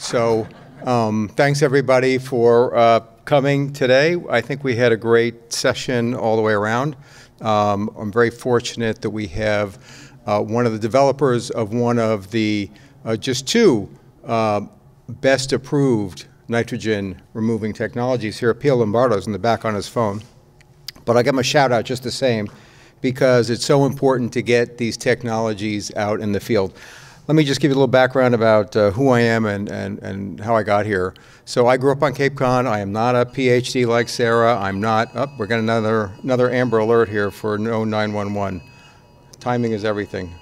So thanks everybody for coming today. I think we had a great session all the way around. I'm very fortunate that we have one of the developers of one of the just two best approved nitrogen removing technologies here. Pio Lombardo's in the back on his phone. But I give him a shout out just the same because it's so important to get these technologies out in the field. Let me just give you a little background about who I am and how I got here. So I grew up on Cape Cod. I am not a PhD like Sarah. I'm not, we're getting another Amber Alert here for no 911. Timing is everything.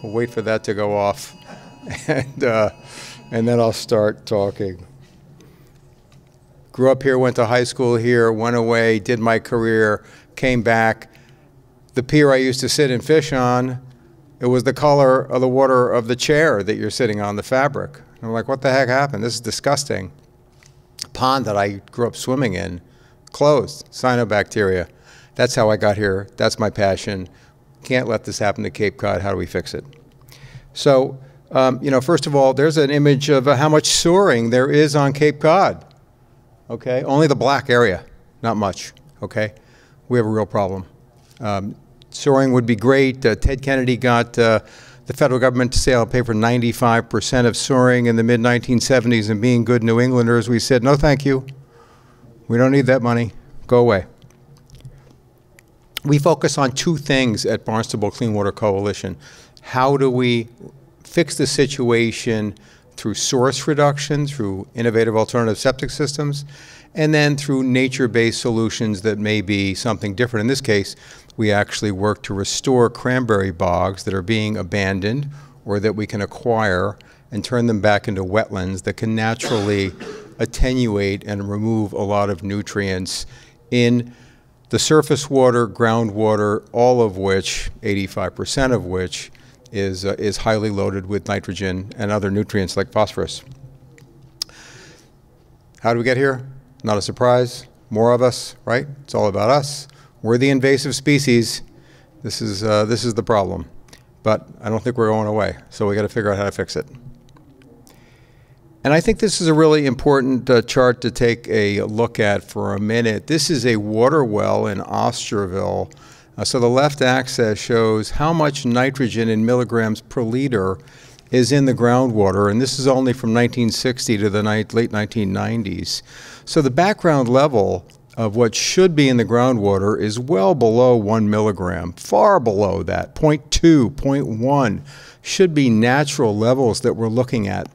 We'll wait for that to go off and then I'll start talking. Grew up here, went to high school here, went away, did my career, came back. The pier I used to sit and fish on, it was the color of the water of the chair that you're sitting on, the fabric. And I'm like, what the heck happened? This is disgusting. Pond that I grew up swimming in, closed, cyanobacteria. That's how I got here. That's my passion. Can't let this happen to Cape Cod. How do we fix it? So, you know, first of all, there's an image of how much soaring there is on Cape Cod. Okay, only the black area, not much. Okay, we have a real problem. Soaring would be great. Ted Kennedy got the federal government to say I'll pay for 95% of soaring in the mid-1970s, and being good New Englanders, we said, no thank you. We don't need that money. Go away. We focus on two things at Barnstable Clean Water Coalition. How do we fix the situation through source reduction, through innovative alternative septic systems, and then through nature-based solutions that may be something different. In this case, we actually work to restore cranberry bogs that are being abandoned or that we can acquire and turn them back into wetlands that can naturally attenuate and remove a lot of nutrients in the surface water, groundwater, all of which, 85% of which, is highly loaded with nitrogen and other nutrients like phosphorus. How do we get here? Not a surprise. More of us, right? It's all about us. We're the invasive species. This is the problem. But I don't think we're going away, so we got to figure out how to fix it. And I think this is a really important chart to take a look at for a minute. This is a water well in Osterville. So the left axis shows how much nitrogen in milligrams per liter is in the groundwater, and this is only from 1960 to the late 1990s. So the background level of what should be in the groundwater is well below 1 milligram, far below that, 0.2, 0.1 should be natural levels that we're looking at.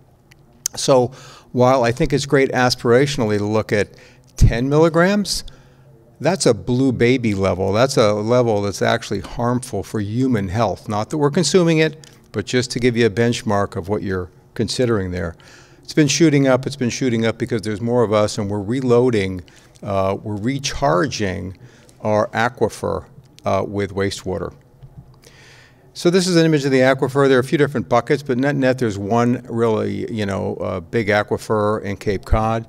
So while I think it's great aspirationally to look at 10 milligrams, that's a blue baby level. That's a level that's actually harmful for human health. Not that we're consuming it, but just to give you a benchmark of what you're considering there. It's been shooting up. It's been shooting up because there's more of us, and we're reloading, we're recharging our aquifer with wastewater. So this is an image of the aquifer. There are a few different buckets, but net there's one really, big aquifer in Cape Cod.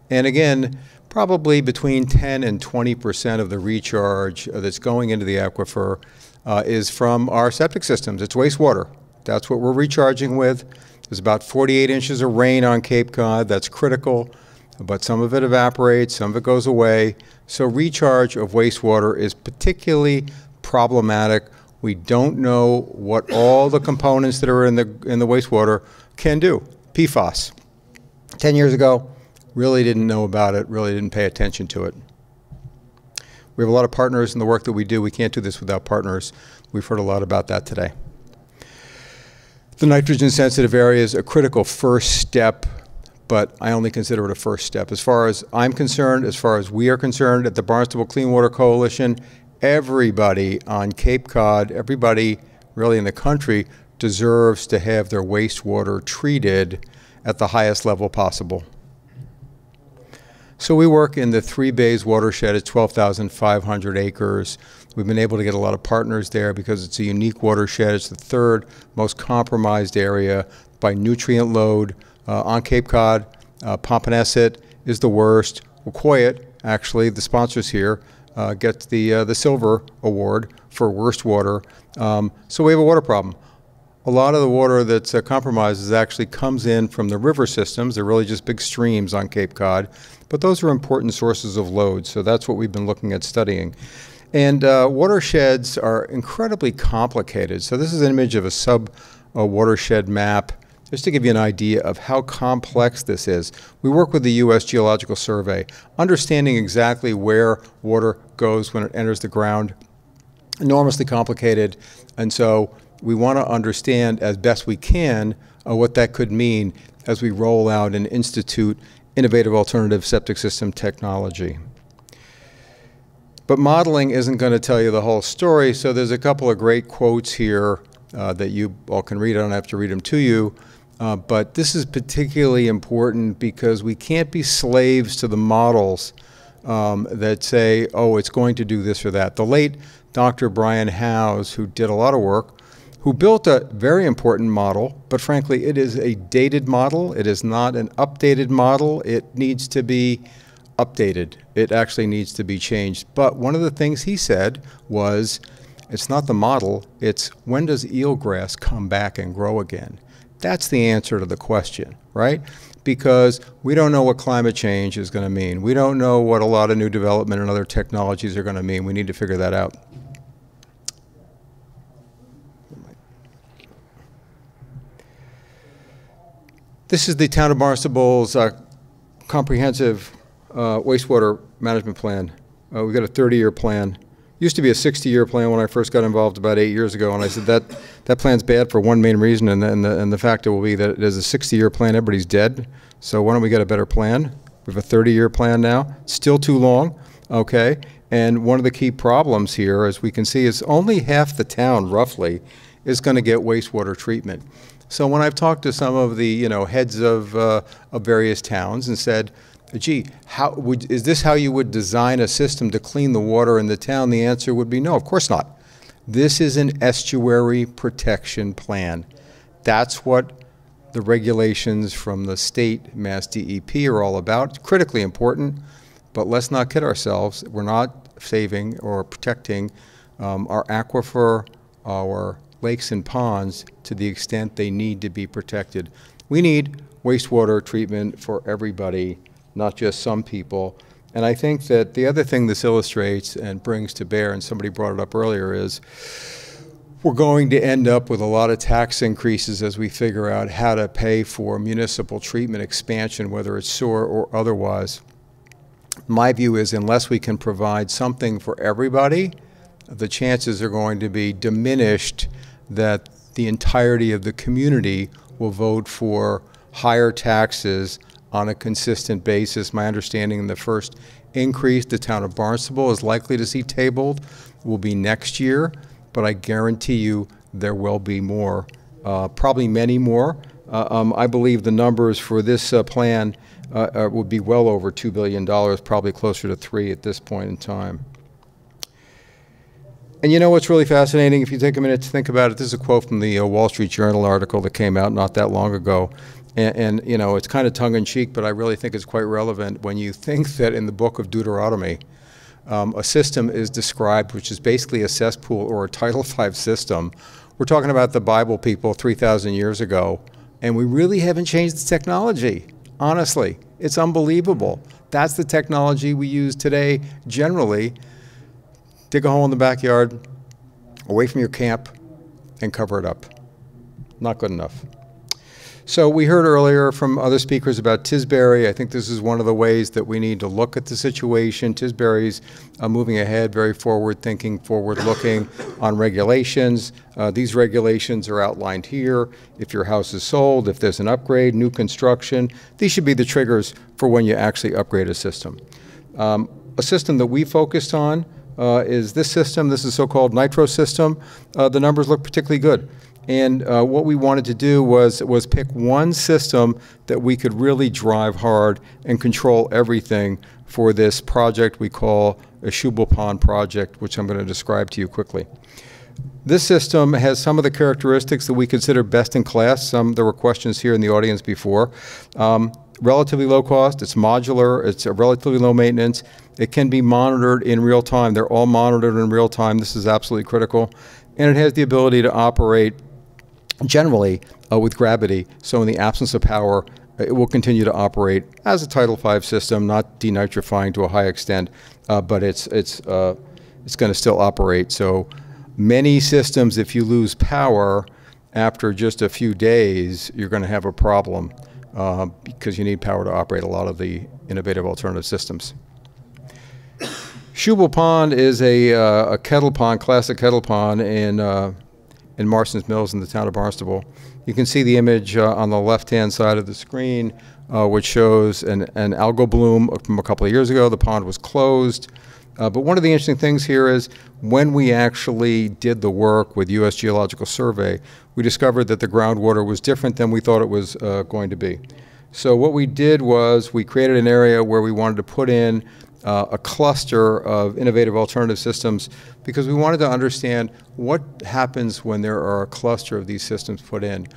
And again, probably between 10 and 20% of the recharge that's going into the aquifer is from our septic systems. It's wastewater. That's what we're recharging with. There's about 48 inches of rain on Cape Cod. That's critical, but some of it evaporates, some of it goes away. So recharge of wastewater is particularly problematic. We don't know what all the components that are in the wastewater can do. PFAS. 10 years ago, really didn't know about it, really didn't pay attention to it. We have a lot of partners in the work that we do. We can't do this without partners. We've heard a lot about that today. The nitrogen-sensitive area is a critical first step, but I only consider it a first step. As far as I'm concerned, as far as we are concerned at the Barnstable Clean Water Coalition, everybody on Cape Cod, everybody really in the country deserves to have their wastewater treated at the highest level possible. So we work in the Three Bays watershed. It's 12,500 acres. We've been able to get a lot of partners there because it's a unique watershed. It's the third most compromised area by nutrient load on Cape Cod. Pomponesset is the worst. Wequoyet, actually, the sponsors here, gets the Silver Award for worst water. So we have a water problem. a lot of the water that's compromised actually comes in from the river systems. They're really just big streams on Cape Cod, but those are important sources of load, so that's what we've been looking at studying. And watersheds are incredibly complicated. So this is an image of a sub-watershed map, just to give you an idea of how complex this is. We work with the U.S. Geological Survey, understanding exactly where water goes when it enters the ground. Enormously complicated, and so we want to understand as best we can what that could mean as we roll out and institute innovative alternative septic system technology. But modeling isn't going to tell you the whole story, so there's a couple of great quotes here that you all can read. I don't have to read them to you, but this is particularly important because we can't be slaves to the models that say, oh, it's going to do this or that. The late Dr. Brian Howes, who did a lot of work, who built a very important model, but frankly, it is a dated model. It is not an updated model. It needs to be updated. It actually needs to be changed. But one of the things he said was, it's not the model, it's when does eelgrass come back and grow again? That's the answer to the question, right? Because we don't know what climate change is going to mean. We don't know what a lot of new development and other technologies are going to mean. We need to figure that out. This is the town of Barnstable's comprehensive wastewater management plan. We've got a 30-year plan. Used to be a 60-year plan when I first got involved about 8 years ago, and I said that plan's bad for one main reason, and the fact it will be that it is a 60-year plan. Everybody's dead, so why don't we get a better plan? We have a 30-year plan now. Still too long, okay? And one of the key problems here, as we can see, is only half the town, roughly, is going to get wastewater treatment. So when I've talked to some of the heads of various towns and said, gee, is this how you would design a system to clean the water in the town? The answer would be no, of course not. This is an estuary protection plan. That's what the regulations from the state Mass DEP are all about. Critically important, but let's not kid ourselves. We're not saving or protecting our aquifer, our lakes and ponds to the extent they need to be protected. We need wastewater treatment for everybody, not just some people. And I think that the other thing this illustrates and brings to bear, and somebody brought it up earlier, is we're going to end up with a lot of tax increases as we figure out how to pay for municipal treatment expansion, whether it's sewer or otherwise. My view is unless we can provide something for everybody, the chances are going to be diminished that the entirety of the community will vote for higher taxes on a consistent basis. My understanding in the first increase the town of Barnstable is likely to see tabled will be next year, but I guarantee you there will be more, probably many more. I believe the numbers for this plan would be well over $2 billion, probably closer to 3 at this point in time. And you know what's really fascinating? If you take a minute to think about it, this is a quote from the Wall Street Journal article that came out not that long ago. And it's kind of tongue-in-cheek, but I really think it's quite relevant when you think that in the book of Deuteronomy, a system is described which is basically a cesspool or a Title V system. We're talking about the Bible people 3,000 years ago, and we really haven't changed the technology, honestly. It's unbelievable. That's the technology we use today generally. Dig a hole in the backyard, away from your camp, and cover it up. Not good enough. So we heard earlier from other speakers about Tisbury. I think this is one of the ways that we need to look at the situation. Tisbury's moving ahead, very forward-thinking, forward-looking on regulations. These regulations are outlined here. If your house is sold, if there's an upgrade, new construction, these should be the triggers for when you actually upgrade a system. A system that we focused on is this system. This is so-called nitro system. The numbers look particularly good. And what we wanted to do was pick one system that we could really drive hard and control everything for this project we call a Shubael Pond project, which I'm going to describe to you quickly. This system has some of the characteristics that we consider best in class. There were questions here in the audience before. Relatively low cost, it's modular, it's a relatively low maintenance. It can be monitored in real time. They're all monitored in real time. This is absolutely critical. And it has the ability to operate generally with gravity. So in the absence of power, it will continue to operate as a Tidal V system, not denitrifying to a high extent, but it's going to still operate. So many systems, if you lose power after just a few days, you're going to have a problem because you need power to operate a lot of the innovative alternative systems. Shubael Pond is a kettle pond, classic kettle pond in Marston's Mills in the town of Barnstable. You can see the image on the left-hand side of the screen, which shows an algal bloom from a couple of years ago. The pond was closed. But one of the interesting things here is when we actually did the work with U.S. Geological Survey, we discovered that the groundwater was different than we thought it was going to be. So what we did was we created an area where we wanted to put in a cluster of innovative alternative systems because we wanted to understand what happens when there are a cluster of these systems put in.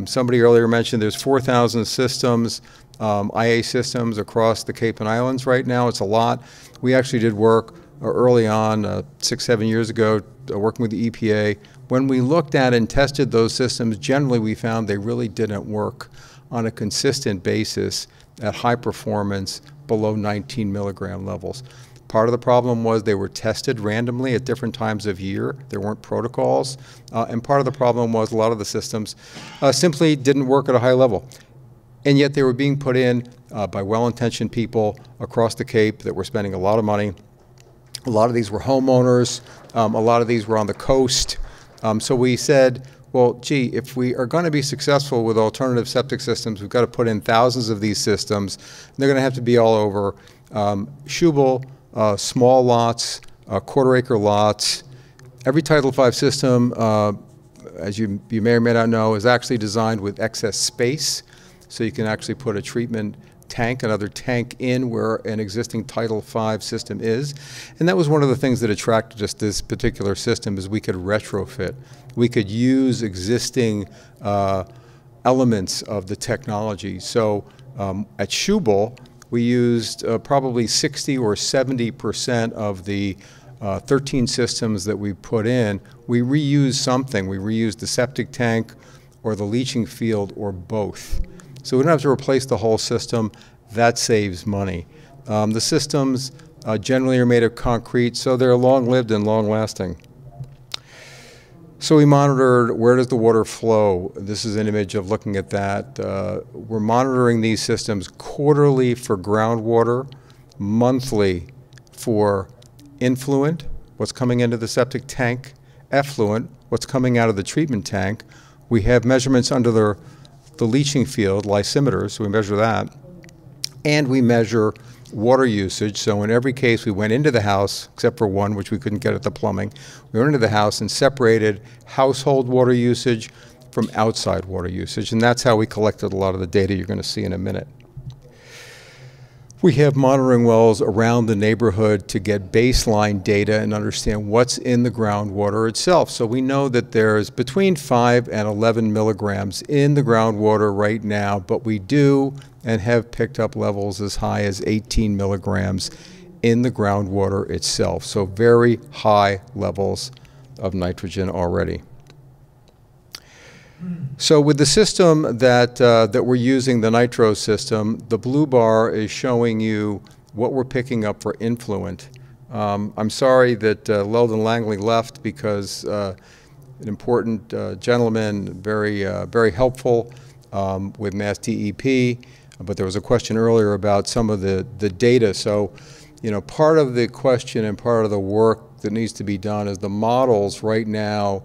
Somebody earlier mentioned there's 4,000 systems, IA systems across the Cape and Islands right now. It's a lot. We actually did work early on, 6, 7 years ago, working with the EPA. When we looked at and tested those systems, generally we found they really didn't work on a consistent basis at high performance below 19 milligram levels. Part of the problem was they were tested randomly at different times of year. There weren't protocols. And part of the problem was a lot of the systems simply didn't work at a high level. And yet they were being put in by well-intentioned people across the Cape that were spending a lot of money. A lot of these were homeowners. A lot of these were on the coast. So we said, well, gee, if we are going to be successful with alternative septic systems, we've got to put in thousands of these systems. They're going to have to be all over. Shubael, small lots, quarter-acre lots. Every Tidal V system, as you may or may not know, is actually designed with excess space. So you can actually put a treatment tank, another tank in where an existing Tidal V system is. And that was one of the things that attracted us to this particular system is we could retrofit. We could use existing elements of the technology. So at Shubael, we used probably 60 or 70% of the 13 systems that we put in. We reused something. We reused the septic tank or the leaching field or both. So we don't have to replace the whole system. That saves money. The systems generally are made of concrete, so they're long-lived and long-lasting. So we monitored where does the water flow. This is an image of looking at that. We're monitoring these systems quarterly for groundwater, monthly for influent, what's coming into the septic tank, effluent, what's coming out of the treatment tank. We have measurements under the leaching field, lysimeters, so we measure that. And we measure water usage. So in every case, we went into the house, except for one, which we couldn't get at the plumbing. We went into the house and separated household water usage from outside water usage. And that's how we collected a lot of the data you're going to see in a minute. We have monitoring wells around the neighborhood to get baseline data and understand what's in the groundwater itself. So we know that there's between 5 and 11 milligrams in the groundwater right now, but we do and have picked up levels as high as 18 milligrams in the groundwater itself. So very high levels of nitrogen already. So with the system that we're using, the nitro system, the blue bar is showing you what we're picking up for influent. I'm sorry that Leldon Langley left because an important gentleman, very helpful with Mass DEP, but there was a question earlier about some of the data. So, you know, part of the question and part of the work that needs to be done is the models right now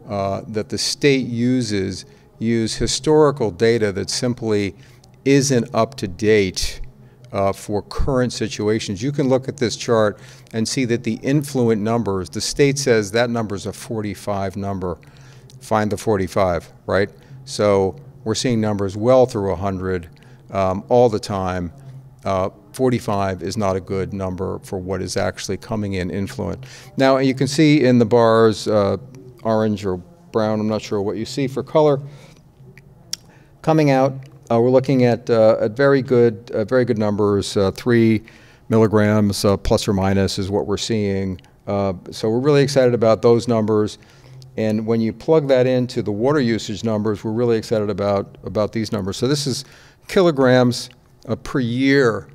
that the state use historical data that simply isn't up to date for current situations. You can look at this chart and see that the influent numbers, the state says that number is a 45 number. Find the 45, right? So we're seeing numbers well through 100 all the time. 45 is not a good number for what is actually coming in influent. Now you can see in the bars, orange or brown, I'm not sure what you see for color. Coming out, we're looking at very good numbers. 3 milligrams plus or minus is what we're seeing. So we're really excited about those numbers. And when you plug that into the water usage numbers, we're really excited about these numbers. So this is kilograms per year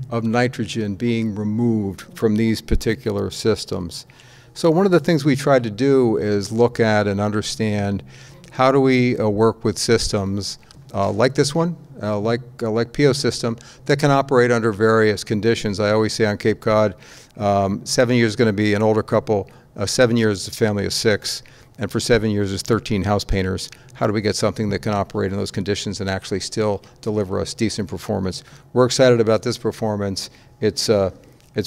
of nitrogen being removed from these particular systems. So one of the things we tried to do is look at and understand how do we work with systems like this one, like PO system, that can operate under various conditions. I always say on Cape Cod, 7 years is going to be an older couple, 7 years is a family of 6, and for 7 years is 13 house painters. How do we get something that can operate in those conditions and actually still deliver us decent performance? We're excited about this performance. It's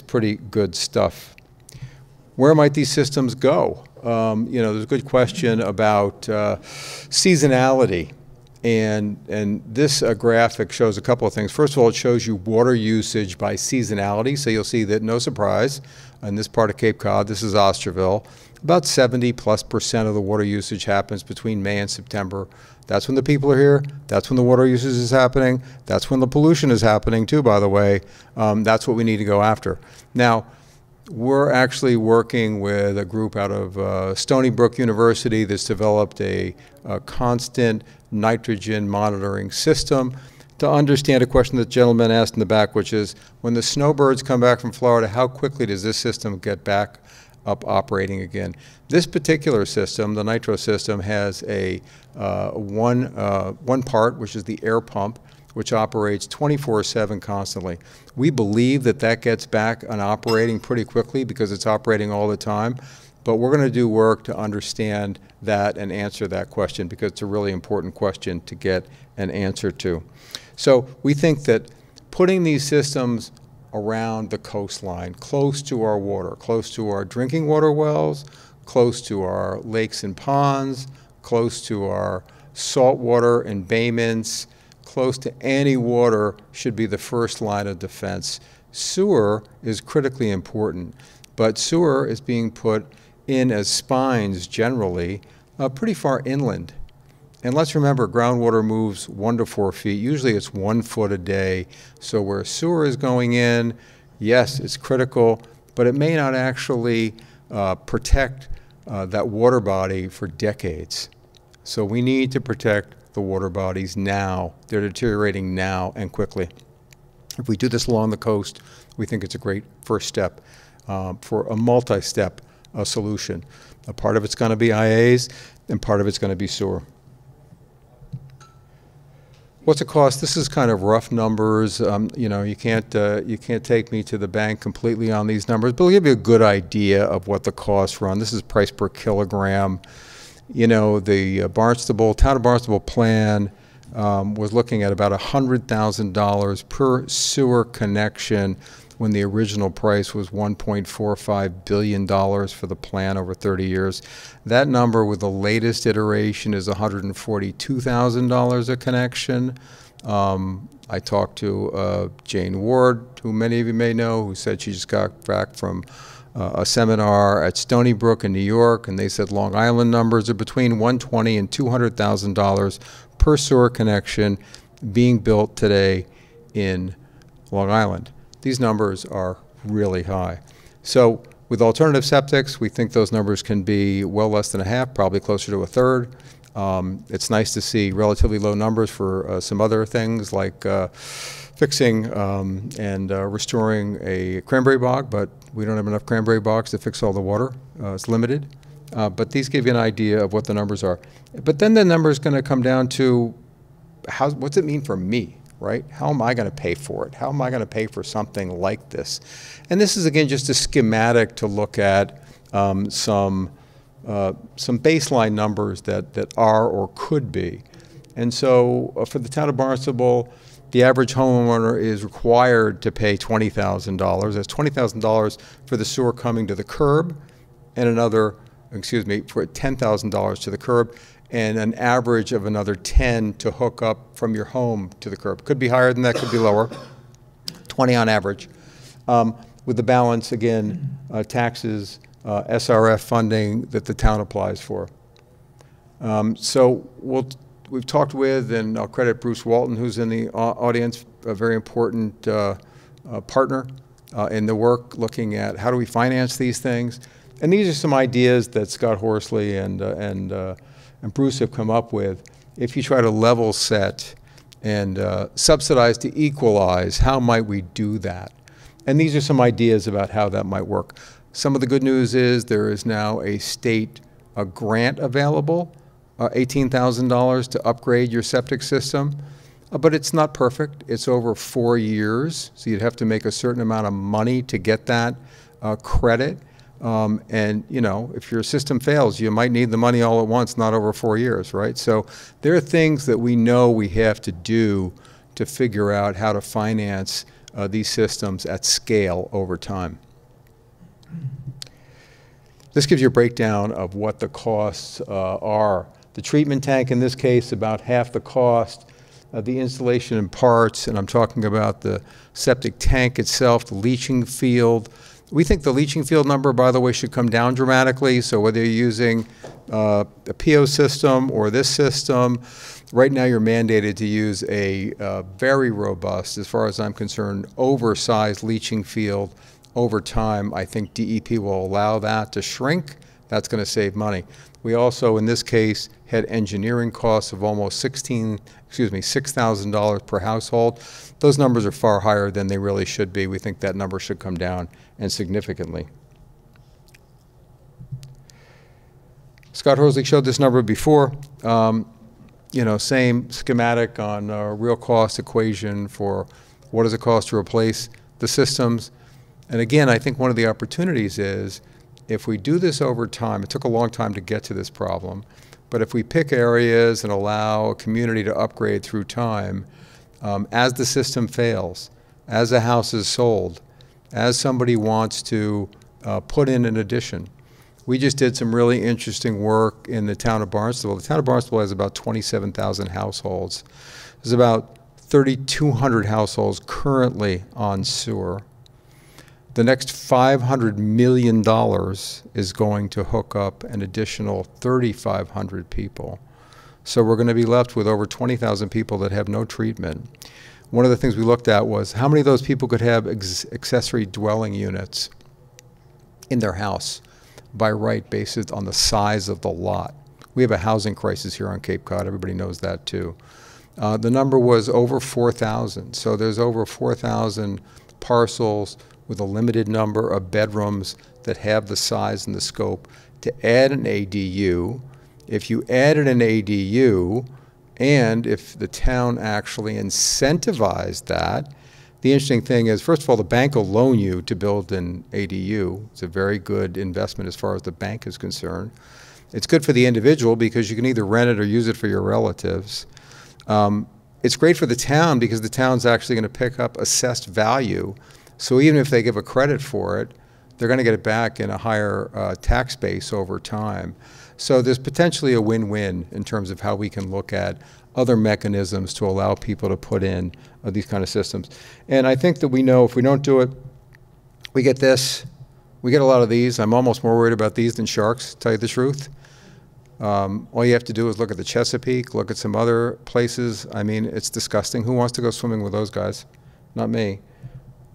pretty good stuff. Where might these systems go? You know, there's a good question about seasonality. And this graphic shows a couple of things. First of all, it shows you water usage by seasonality. So you'll see that, no surprise, in this part of Cape Cod, this is Osterville, about 70+% of the water usage happens between May and September. That's when the people are here. That's when the water usage is happening. That's when the pollution is happening too, by the way. That's what we need to go after. Now, we're actually working with a group out of Stony Brook University that's developed a constant nitrogen monitoring system to understand a question that the gentleman asked in the back, which is, when the snowbirds come back from Florida, how quickly does this system get back up operating again? This particular system, the nitro system, has a one part, which is the air pump, which operates 24/7 constantly. We believe that that gets back and operating pretty quickly because it's operating all the time, but we're going to do work to understand that and answer that question because it's a really important question to get an answer to. So we think that putting these systems around the coastline, close to our water, close to our drinking water wells, close to our lakes and ponds, close to our saltwater embayments, close to any water should be the first line of defense. Sewer is critically important, but sewer is being put in as spines generally pretty far inland. And let's remember, groundwater moves 1 to 4 feet. Usually it's 1 foot a day. So where sewer is going in, yes, it's critical, but it may not actually protect that water body for decades. So we need to protect the water bodies now. They're deteriorating now and quickly. If we do this along the coast, we think it's a great first step for a multi-step solution. A part of it's going to be IAs, and part of it's going to be sewer. What's it cost? This is kind of rough numbers. You know, you can't take me to the bank completely on these numbers, but it'll give you a good idea of what the costs run. This is price per kilogram. You know, the Barnstable, town of Barnstable plan was looking at about $100,000 per sewer connection when the original price was $1.45 billion for the plan over 30 years. That number with the latest iteration is $142,000 a connection. I talked to Jane Ward, who many of you may know, who said she just got back from a seminar at Stony Brook in New York, and they said Long Island numbers are between $120,000 and $200,000 per sewer connection being built today in Long Island. These numbers are really high. So with alternative septics, we think those numbers can be well less than a half, probably closer to a third. It's nice to see relatively low numbers for some other things like fixing and restoring a cranberry bog, but we don't have enough cranberry bogs to fix all the water. It's limited. But these give you an idea of what the numbers are. But then the number is going to come down to what's it mean for me? Right? How am I going to pay for it? How am I going to pay for something like this? And this is, again, just a schematic to look at some baseline numbers that are or could be. And so for the town of Barnstable, the average homeowner is required to pay $20,000. That's $20,000 for the sewer coming to the curb and another, excuse me, for $10,000 to the curb, and an average of another 10 to hook up from your home to the curb. Could be higher than that, could be lower. 20 on average. With the balance, again, taxes, SRF funding that the town applies for. So we've talked with, and I'll credit Bruce Walton, who's in the audience, a very important partner in the work, looking at how do we finance these things. And these are some ideas that Scott Horsley and Bruce have come up with. If you try to level set and subsidize to equalize, how might we do that? And these are some ideas about how that might work. Some of the good news is there is now a state grant available, $18,000 to upgrade your septic system. But it's not perfect. It's over 4 years, so you'd have to make a certain amount of money to get that credit. And, you know, if your system fails, you might need the money all at once, not over 4 years, right? So there are things that we know we have to do to figure out how to finance these systems at scale over time. This gives you a breakdown of what the costs are. The treatment tank, in this case, about half the cost. The installation and parts, and I'm talking about the septic tank itself, the leaching field. We think the leaching field number, by the way, should come down dramatically. So whether you're using a PO system or this system, right now you're mandated to use a very robust, as far as I'm concerned, oversized leaching field. Over time, I think DEP will allow that to shrink. That's going to save money. We also, in this case, had engineering costs of almost $6,000 per household. Those numbers are far higher than they really should be. We think that number should come down, and significantly. Scott Horsley showed this number before. You know, same schematic on a real cost equation for what does it cost to replace the systems. And again, I think one of the opportunities is, if we do this over time, it took a long time to get to this problem, but if we pick areas and allow a community to upgrade through time, as the system fails, as a house is sold, as somebody wants to put in an addition. We just did some really interesting work in the town of Barnstable. The town of Barnstable has about 27,000 households. There's about 3,200 households currently on sewer. The next $500 million is going to hook up an additional 3,500 people. So we're going to be left with over 20,000 people that have no treatment. One of the things we looked at was how many of those people could have accessory dwelling units in their house by right, based on the size of the lot. We have a housing crisis here on Cape Cod. Everybody knows that too. The number was over 4,000. So there's over 4,000 parcels with a limited number of bedrooms that have the size and the scope to add an ADU. If you added an ADU, and if the town actually incentivized that, the interesting thing is, first of all, the bank will loan you to build an ADU. It's a very good investment as far as the bank is concerned. It's good for the individual because you can either rent it or use it for your relatives. It's great for the town because the town's actually going to pick up assessed value. So even if they give a credit for it, they're going to get it back in a higher tax base over time. So there's potentially a win-win in terms of how we can look at other mechanisms to allow people to put in these kind of systems. And I think that we know if we don't do it, we get this. We get a lot of these. I'm almost more worried about these than sharks, to tell you the truth. All you have to do is look at the Chesapeake, look at some other places. I mean, it's disgusting. Who wants to go swimming with those guys? Not me.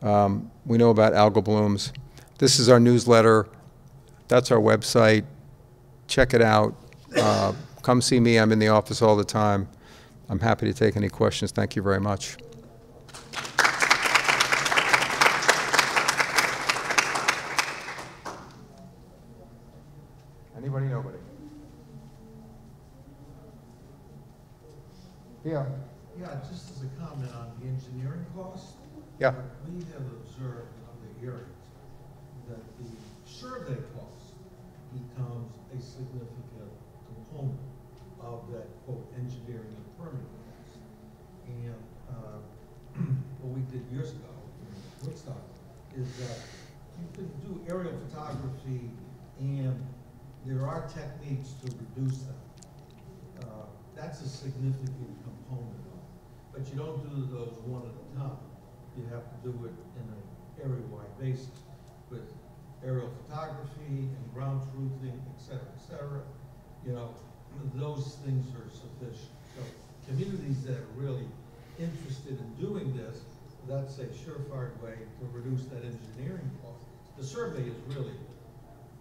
We know about algal blooms. This is our newsletter. That's our website. Check it out. Come see me. I'm in the office all the time. I'm happy to take any questions. Thank you very much. Anybody, nobody? Yeah. Yeah, just as a comment on the engineering cost. Yeah. We have observed in other areas that the survey cost becomes a significant component of that, quote, engineering and permitting cost. And what we did years ago in Woodstock is that you can do aerial photography, and there are techniques to reduce that. That's a significant component of it. But you don't do those one at a time. You have to do it in an area-wide basis with aerial photography and ground truthing, et cetera, you know, those things are sufficient. So communities that are really interested in doing this, that's a surefire way to reduce that engineering cost. The survey is really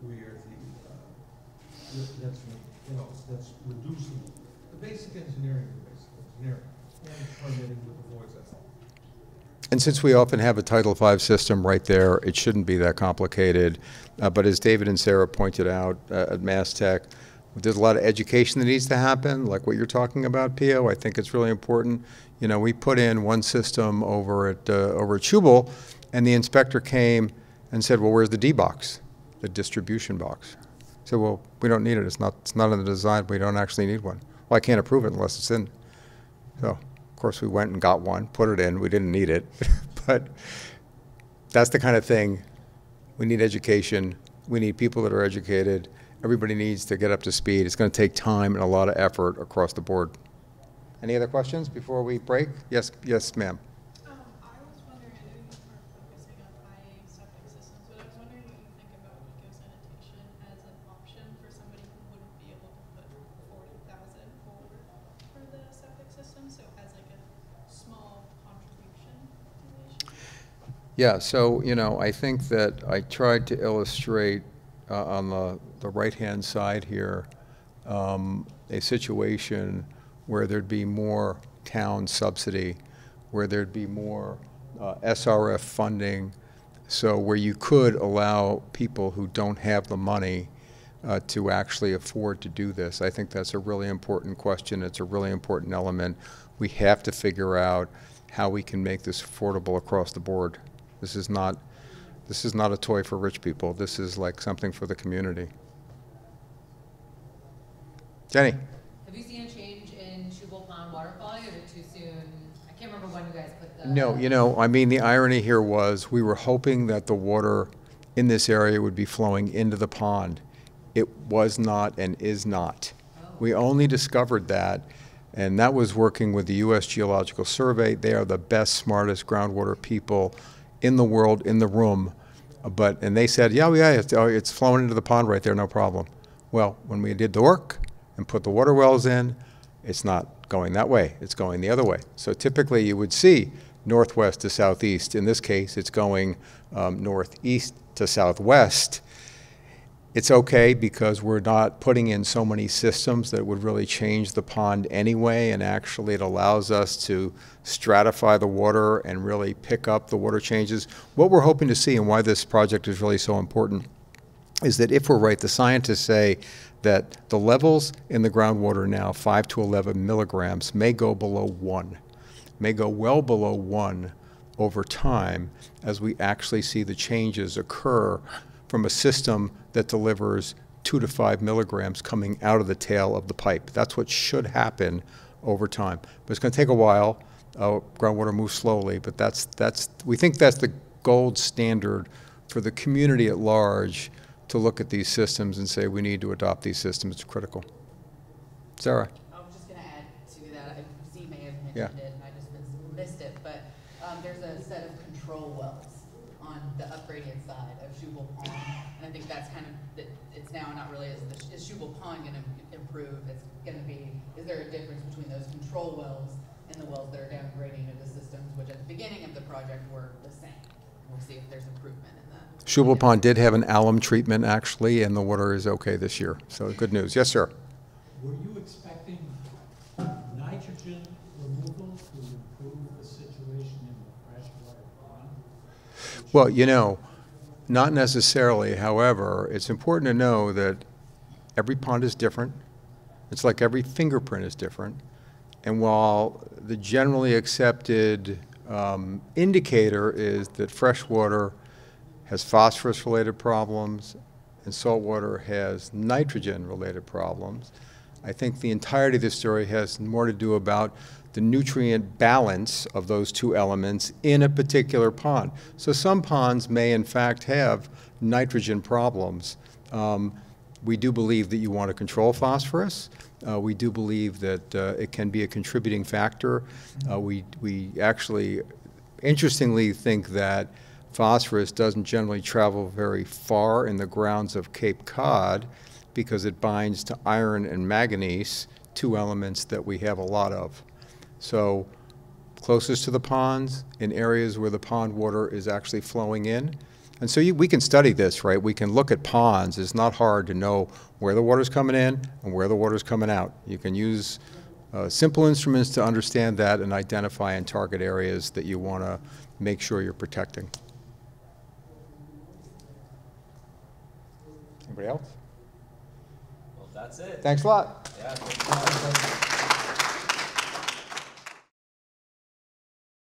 where that's reducible. The basic engineering, and permitting with the boards, that's all. And since we often have a Title V system right there, it shouldn't be that complicated. But as David and Sarah pointed out at Mass Tech, there's a lot of education that needs to happen, like what you're talking about, Pio. I think it's really important. You know, we put in one system over at Shubael, and the inspector came and said, well, where's the D box, the distribution box? I said, well, we don't need it. It's not in the design. We don't actually need one. Well, I can't approve it unless it's in. So, of course, we went and got one, put it in. We didn't need it. But that's the kind of thing. We need education. We need people that are educated. Everybody needs to get up to speed. It's going to take time and a lot of effort across the board. Any other questions before we break? Yes, ma'am. I was wondering, I know you are focusing on IA septic systems, but I was wondering what you think about eco-sanitation as an option for somebody who wouldn't be able to put 40,000 forward for the septic system, so as like a small contribution to the issue? Yeah, so, you know, I think that I tried to illustrate on the right-hand side here a situation where there'd be more town subsidy, where there'd be more SRF funding, so where you could allow people who don't have the money to actually afford to do this. I think that's a really important question. It's a really important element. We have to figure out how we can make this affordable across the board. This is not a toy for rich people. This is like something for the community. Jenny. Have you seen a change in Shubael Pond water quality, or is it too soon? I can't remember when you guys put the... No, you know, I mean, the irony here was we were hoping that the water in this area would be flowing into the pond. It was not and is not. Oh. We only discovered that, and that was working with the U.S. Geological Survey. They are the best, smartest groundwater people in the world, in the room. And they said, yeah, it's flowing into the pond right there, no problem. Well, when we did the work and put the water wells in, it's not going that way. It's going the other way. So typically you would see northwest to southeast. In this case, it's going northeast to southwest. It's okay because we're not putting in so many systems that would really change the pond anyway, and actually it allows us to stratify the water and really pick up the water changes. What we're hoping to see, and why this project is really so important, is that if we're right, the scientists say that the levels in the groundwater now, 5 to 11 milligrams, may go below 1, may go well below 1 over time as we actually see the changes occur from a system that delivers 2 to 5 milligrams coming out of the tail of the pipe. That's what should happen over time. But it's going to take a while. Groundwater moves slowly, but we think that's the gold standard for the community at large to look at these systems and say we need to adopt these systems. It's critical. Sarah. I was just going to add to that. Z may have mentioned it, and I just missed it, but there's a set of control wells on the upgraded side of Shubael Pond, and I think that's kind of, it's now not really, is Shubael Pond going to improve? It's going to be, is there a difference between those control wells and the wells that are downgrading to the systems, which at the beginning of the project were the same? We'll see if there's improvement in that. Shubael Pond did have an alum treatment, actually, and the water is okay this year. So good news. Yes, sir. Were you expecting nitrogen removal to improve the situation in the freshwater pond? Well, you know, not necessarily. However, it's important to know that every pond is different. It's like every fingerprint is different. And while the generally accepted indicator is that freshwater has phosphorus-related problems and saltwater has nitrogen-related problems, I think the entirety of this story has more to do about the nutrient balance of those two elements in a particular pond. So some ponds may in fact have nitrogen problems. We do believe that you want to control phosphorus. We do believe that it can be a contributing factor. We actually, interestingly, think that phosphorus doesn't generally travel very far in the grounds of Cape Cod because it binds to iron and manganese, two elements that we have a lot of. So closest to the ponds, in areas where the pond water is actually flowing in, And so we can study this, right? We can look at ponds. It's not hard to know where the water's coming in and where the water's coming out. You can use simple instruments to understand that and identify and target areas that you want to make sure you're protecting. Anybody else? Well, that's it. Thanks a lot. Yeah, thanks a lot.